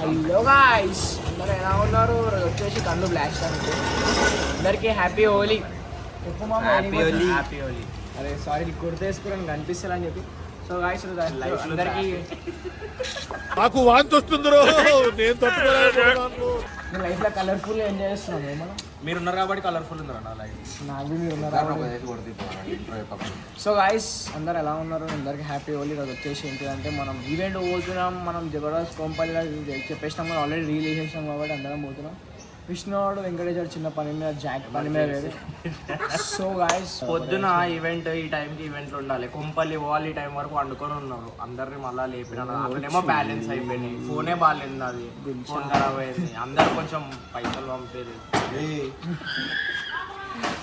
Hello guys, అందరూ ఎలా ఉన్నారు? వచ్చేసి కళ్ళు బ్లాస్ట్ అంటే అందరికీ హ్యాపీ హోలీ. హ్యాపీ హోలీ. అరే సారీ, కుర్త వేసుకుని కనిపిస్తారని చెప్పి. సో గాయ్స్, అందరికీ నాకు వాంతి వస్తుందిరో, నేను తట్టుకోలేకపోతున్నాను. నేను లైఫ్లో కలర్ఫుల్ ఎంజాయ్ చేస్తున్నాను. ఏమన్నా మీరున్నారు కాబట్టి కలర్ఫుల్ ఉంది అన్న లైఫ్. నాకు మీరు ఉన్నారు. సో గాయ్స్, అందరు ఎలా ఉన్నారు? అందరికీ హ్యాపీ హోలీ. రోజు వచ్చేసి ఏంటంటే మనం ఈవెంట్ పోతున్నాం. మనం జబర్దస్త్ కోంపల్లిలో చెప్పేసినాం, మనం ఆల్రెడీ రిలీజ్ చేసినాం కాబట్టి అందరం పోతున్నాం. విష్ణువాడు వెంకటేశ్వర చిన్న పని మీద, జాక్ పని మీద లేదు. సో గాయ్స్, పొద్దున ఈవెంట్ ఈ టైంకి ఈవెంట్లు ఉండాలి. కొంపల్లి వాళ్ళు ఈ టైం వరకు వండుకొని ఉన్నారు. అందరిని మళ్ళీ లేపిన అక్కడేమో బ్యాలెన్స్ అయిపోయినాయి. ఫోనే బాగాలేదు, అది ఫోన్ ఖరాబ్ అయింది. అందరు కొంచెం పైసలు పంపేది.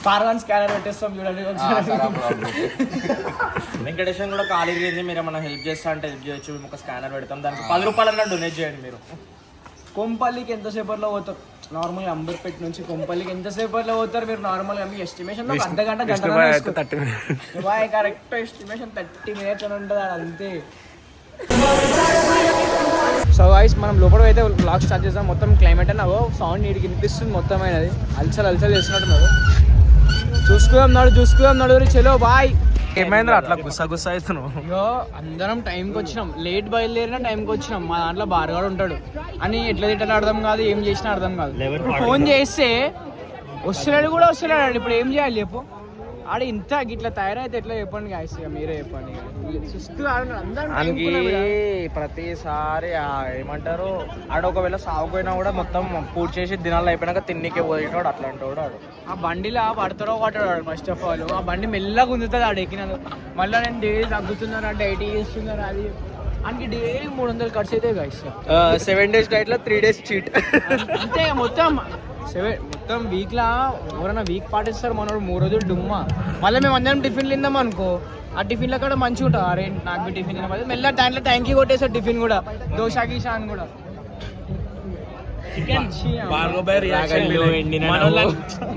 పార్వన్ స్కానర్ పెట్టేస్తాం చూడండి. వెంకటేశ్వరం కూడా ఖాళీ అయింది. మీరు ఏమైనా హెల్ప్ చేస్తా అంటే హెల్ప్ చేయొచ్చు. మేము ఒక స్కానర్ పెడతాం, దానికి 10 రూపాయలన్నా డొనేట్ చేయండి. మీరు కొంపల్లికి ఎంతసేపట్లో పోతారు? నార్మల్గా అంబర్పేట నుంచి కొంపల్లికి ఎంతసేపట్లో పోతారు మీరు? నార్మల్గా మీ ఎస్టిమేషన్ అర్ధగంట కరెక్ట్ ఎస్టిమేషన్ 30 minutes అని ఉంటుంది అంతే. సో గాయ్స్, మనం లోపల అయితే బ్లాగ్ స్టార్ట్ చేస్తాం. మొత్తం క్లైమేట్ అని సౌండ్ నీటికి వినిపిస్తుంది. మొత్తం అయినది అలసలు చేస్తున్నట్టున్నారు. చూసుకుందాం నడు చలో బాయ్. ఏమైంది అట్లా గుస్సా అవుతున్నావు? అయ్యో, అందరం టైంకి వచ్చినాం. లేట్ బయలుదేరినా టైంకి వచ్చినాం. మా దాంట్లో బారగాడు ఉంటాడు అని ఎట్లా తిట్టాలో అర్థం కాదు, ఏం చేసినా అర్థం కాదు. ఫోన్ చేస్తే వస్తున్నాడు కూడా వస్తున్నాడు. ఇప్పుడు ఏం చేయాలి చెప్పు? ఆడ ఇంత ఇట్లా తయారైతే ఎట్లా చెప్పండి గాయస్, మీరే చెప్పండి. ప్రతిసారి ఏమంటారు, ఆడ ఒకవేళ సాగుపోయినా కూడా మొత్తం పూర్తి చేసి దినాలు అయిపోయినాక తిన్నికే పోయినాడు. అట్లాంటి వాడు ఆ బండిలా పడతారో పట్టాడు. ఫస్ట్ ఆఫ్ ఆల్ ఆ బండి మెల్లగా గుంజుతుంది. ఆడ ఎక్కినాను. మళ్ళీ నేను డైలీ తగ్గుతున్నారు, డైటీ చేస్తున్నారు. అది ఆయనకి డైలీ 300 ఖర్చు అయితే గాయస్. 7 days డైట్ లో 3 days చీట్ అంతే. మొత్తం వీక్ లా ఎవరైనా వీక్ పాటిస్తారు. మనోడు 3 రోజులు డుమ్మా. మళ్ళీ మేము అందరం టిఫిన్ తిందాం అనుకో, ఆ టిఫిన్ లో కూడా మంచిగా ఉంటుంది. అరే నాకు టిఫిన్ తిన మెల్ల దాంట్లో ట్యాంకీ కొట్టేసాడు టిఫిన్ కూడా, దోశ గీషా అని కూడా.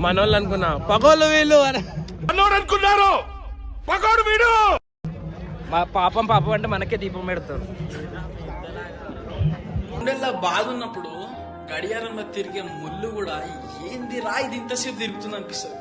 మనోళ్ళు అనుకున్నా పగోళ్ళు వీళ్ళు అనుకున్నారు, పగోడు వీడు. పాపం అంటే మనకే దీపం పెడతారు. గుండెల్లో బాధ ఉన్నప్పుడు గడియారంలో తిరిగే ముళ్ళు కూడా ఏంది రా ఇది ఇంతసేపు తిరుగుతుంది అనిపిస్తుంది.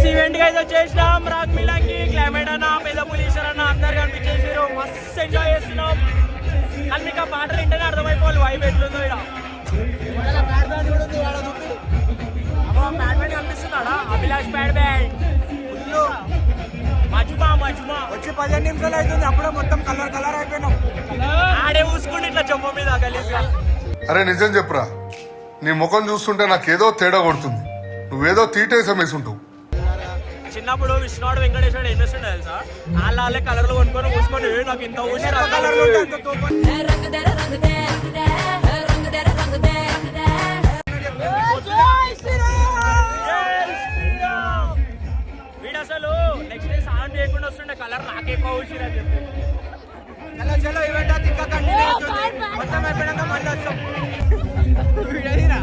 ఈవెంట్ అయితే వచ్చేసినాం. రాగ్ మిలాంగి, క్లైమేట్ అన్న, పెద్ద పులీసర్ అన్న అందరు కనిపించేసారు. మస్తు ఎంజాయ్ చేస్తున్నాం. కానీ మీకు ఆ పాటలు వింటేనే అర్థమైపోవాలి వైబ్ ఎట్లుందో. ఇక్కడ బ్యాడ్ బ్యాడ్ కనిపిస్తున్నాడా? అభిలాష్ బ్యాడ్ బ్యాడ్ మజ్మా వచ్చి 15 నిమిషాలు అవుతుంది. అప్పుడే మొత్తం కలర్ అయిపోయినాం. ఆడే ఊసుకుంటే ఇట్లా చెంప మీద గలీజ్గా. అరే నిజం చెప్పురా, నీ ముఖం చూస్తుంటే నాకేదో తేడా కొడుతుంది. నువ్వేదో తీటేసం వేసుంటావు. చిన్నప్పుడు విష్ణువాడు వెంకటేశ్వరుడు ఏం చేస్తుండే తెలుసా, వాళ్ళే కలర్లు కొనుక్కొని పూసుకొని నాకు ఇంత ఊసి కలర్లు ఉంటే అంత కోపం. వీడు అసలు నెక్స్ట్ డే సాయం చేయకుండా వస్తుండే కలర్ నాకే ఎక్కువ ఊసిరని చెప్పి. చలో చలో ఈవెంట్ అది ఇంకా కంటిన్యూ అవుతుంది, మొత్తం అయిపోయాక మళ్ళీ వస్తాం. వీడేదిరా?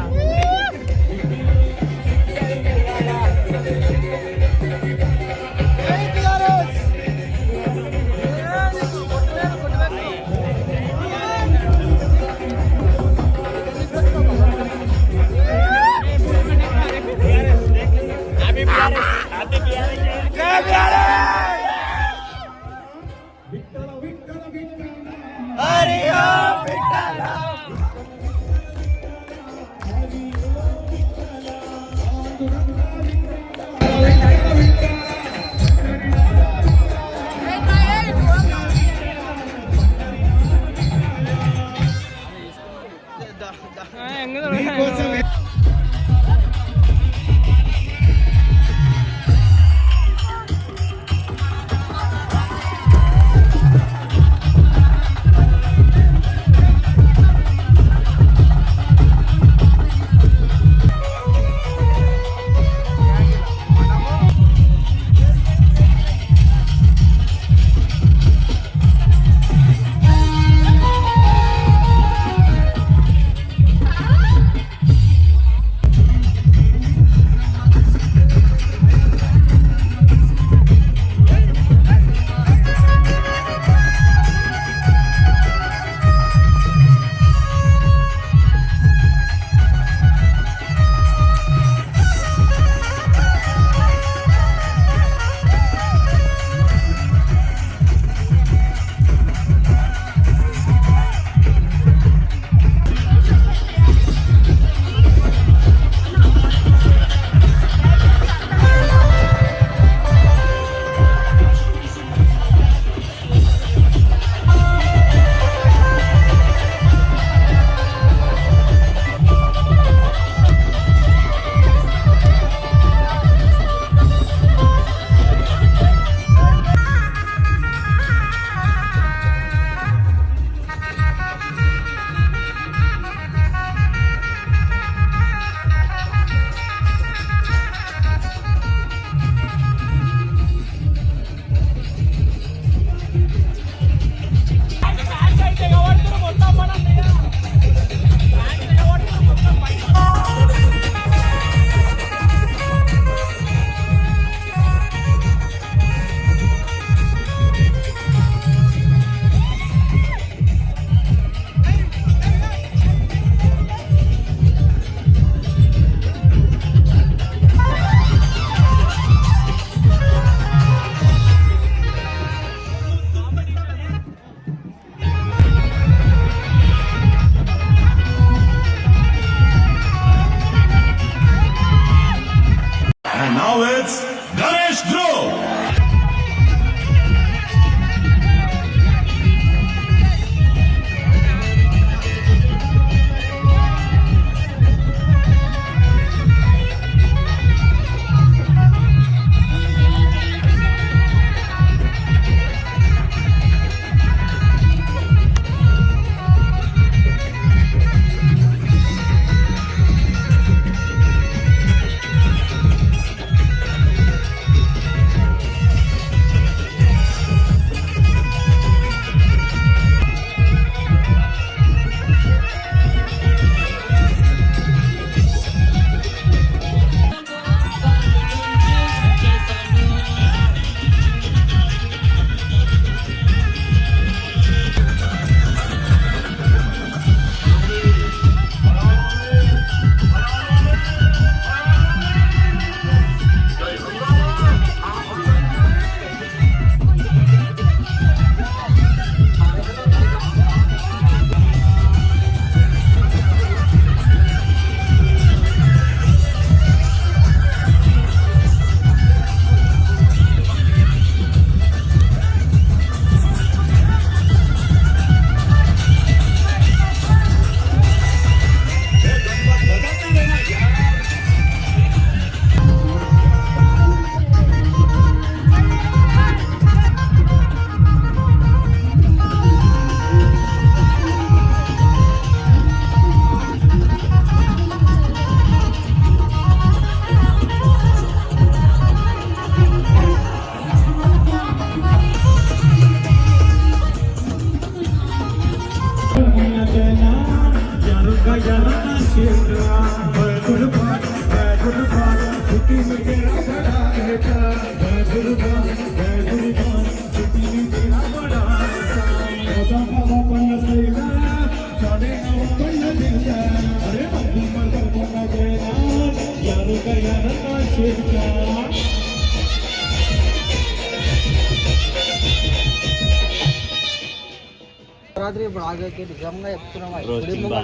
రాత్రి ఇప్పుడు ఆగేకి నిజంగా చెప్తున్నావా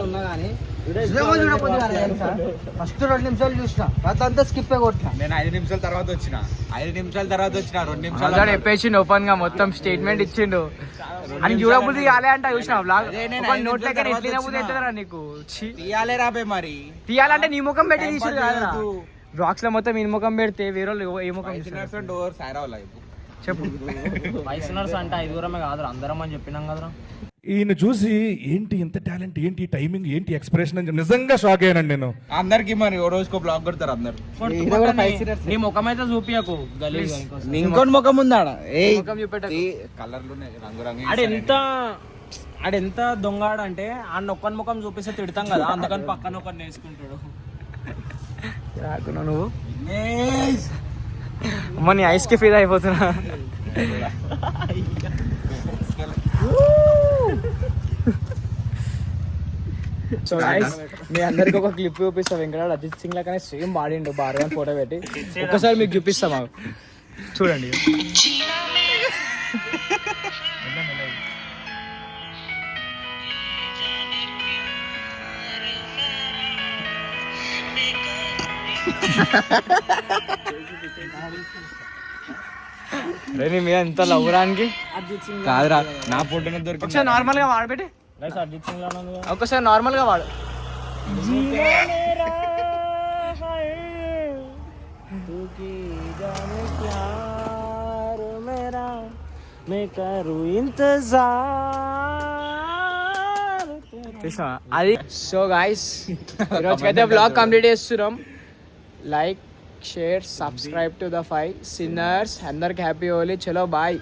ఉన్నా కానీ ఫస్ట్ 2 నిమిషాలు చూసిన అంతా స్కిప్ కొట్టిన. నేను 5 నిమిషాల తర్వాత వచ్చిన 2 నిమిషాలు చెప్పేసిండు ఓపెన్ గా మొత్తం స్టేట్మెంట్ ఇచ్చిండు అని చూడబుద్ధి కాలే అంట చూసిన బ్లాగ్ నోట్ లెక్క ఎట్లా నీకు తీయాలే రాబే మరి తీయాలంటే నీ ముఖం పెట్టి తీసుడు కాదురా బ్లాగ్స్ లో మొత్తం ఈ ముఖం పెడితే వేరే వాళ్ళు ఏ ముఖం డోర్ సాయరావులా చెప్పు వైసనర్స్ అంటే 5 కాదు అందరం అని చెప్పినాం కదరా. ఈయన చూసి ఏంటి ఇంత టాలెంట్, ఏంటి టైమింగ్, ఏంటి ఎక్స్ప్రెషన్ అని నిజంగా షాక్ అయ్యానండి నేను. అందరికి మరి ఓ రోజుకో బ్లాగ్ కొడతారు అందరు. నీ ముఖం అయితే చూపియకు గలీజ్ ఇంకోటి ముఖం ఉందా కలర్లు ఆడెంత దొంగాడు అంటే ఆ ఒక్కని ముఖం చూపిస్తే తిడతాం కదా, అందుకని పక్కన ఒకరిని వేసుకుంటాడు. రాకున్నా నువ్వు అమ్మ నీ ఐస్ కి ఫీల్ అయిపోతున్నా. సో గైస్ మీ అందరికి ఒక క్లిప్ చూపిస్తా. వెంకటాడు అజిత్ సింగ్ లాగానే సేమ్ పాడిండు బార్గా ఫోటో పెట్టి. ఒక్కసారి మీకు చూపిస్తా మాకు చూడండి. నీ మీద ఎంత లవ్వడానికి కాదురా నా ఫోటోనే దొరికి ఒకసారి నార్మల్ గా వాడబెట్టి అజిత్ సింగ్ లాగా ఒకసారి నార్మల్ గా వాడు. అది సో గైస్ ఈరోజుకైతే బ్లాగ్ కంప్లీట్ చేస్తున్నాం. Like share subscribe to the 5 sinners. అందరికి హ్యాపీ హోలీ. చలో బాయ్.